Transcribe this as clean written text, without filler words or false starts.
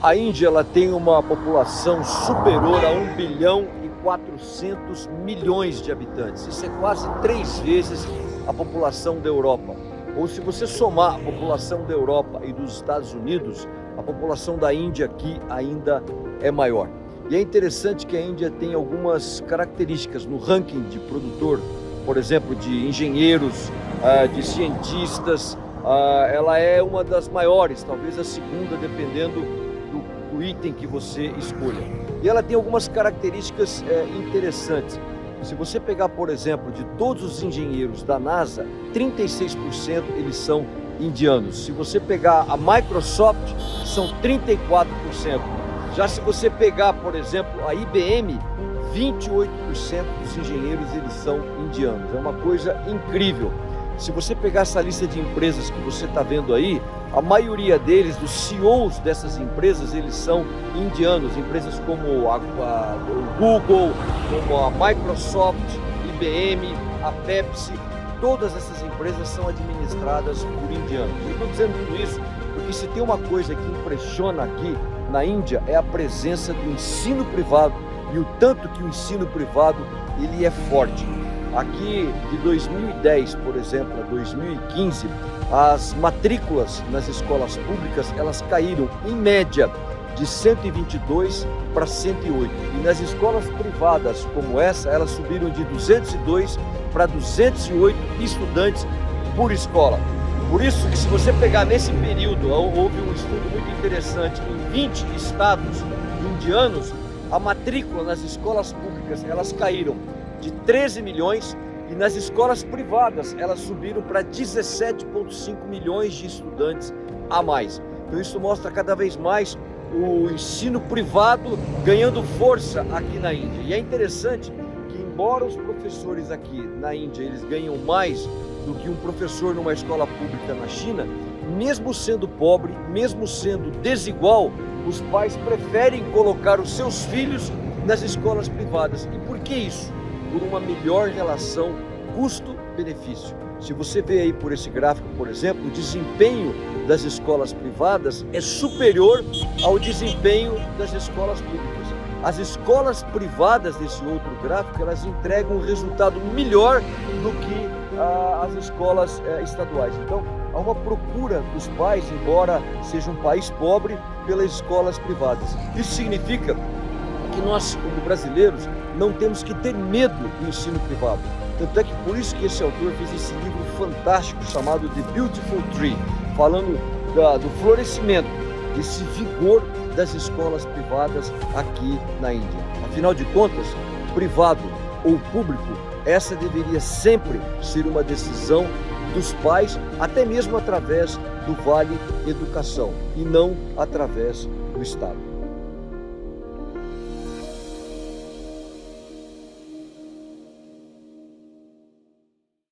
A Índia ela tem uma população superior a 1 bilhão e 400 milhões de habitantes. Isso é quase 3 vezes a população da Europa. Ou se você somar a população da Europa e dos Estados Unidos, a população da Índia aqui ainda é maior. E é interessante que a Índia tem algumas características no ranking de produtor, por exemplo, de engenheiros, de cientistas. Ela é uma das maiores, talvez a segunda, dependendo do item que você escolha. E ela tem algumas características interessantes. Se você pegar, por exemplo, de todos os engenheiros da NASA, 36% eles são indianos. Se você pegar a Microsoft, são 34%. Já se você pegar, por exemplo, a IBM, 28% dos engenheiros eles são indianos. É uma coisa incrível. Se você pegar essa lista de empresas que você está vendo aí, a maioria deles, dos CEOs dessas empresas, eles são indianos. Empresas como o Google, como a Microsoft, IBM, a Pepsi, todas essas empresas são administradas por indianos. Eu estou dizendo tudo isso porque se tem uma coisa que impressiona aqui na Índia é a presença do ensino privado e o tanto que o ensino privado ele é forte. Aqui de 2010, por exemplo, a 2015, as matrículas nas escolas públicas elas caíram em média de 122 para 108 e nas escolas privadas como essa elas subiram de 202 para 208 estudantes por escola. Por isso que se você pegar nesse período, houve um estudo muito interessante em 20 estados indianos, a matrícula nas escolas públicas elas caíram de 13 milhões e nas escolas privadas elas subiram para 17,5 milhões de estudantes a mais. Então isso mostra cada vez mais o ensino privado ganhando força aqui na Índia. E é interessante que embora os professores aqui na Índia eles ganham mais do que um professor numa escola pública na China, mesmo sendo pobre, mesmo sendo desigual, os pais preferem colocar os seus filhos nas escolas privadas. E por que isso? Por uma melhor relação custo-benefício. Se você vê aí por esse gráfico, por exemplo, o desempenho das escolas privadas é superior ao desempenho das escolas públicas. As escolas privadas desse outro gráfico, elas entregam um resultado melhor do que as escolas estaduais. Então, há uma procura dos pais, embora seja um país pobre, pelas escolas privadas. Isso significa que nós, como brasileiros, não temos que ter medo do ensino privado. Tanto é que por isso que esse autor fez esse livro fantástico chamado The Beautiful Tree, falando do florescimento, desse vigor das escolas privadas aqui na Índia. Afinal de contas, privado ou público, essa deveria sempre ser uma decisão dos pais, até mesmo através do Vale Educação, e não através do Estado.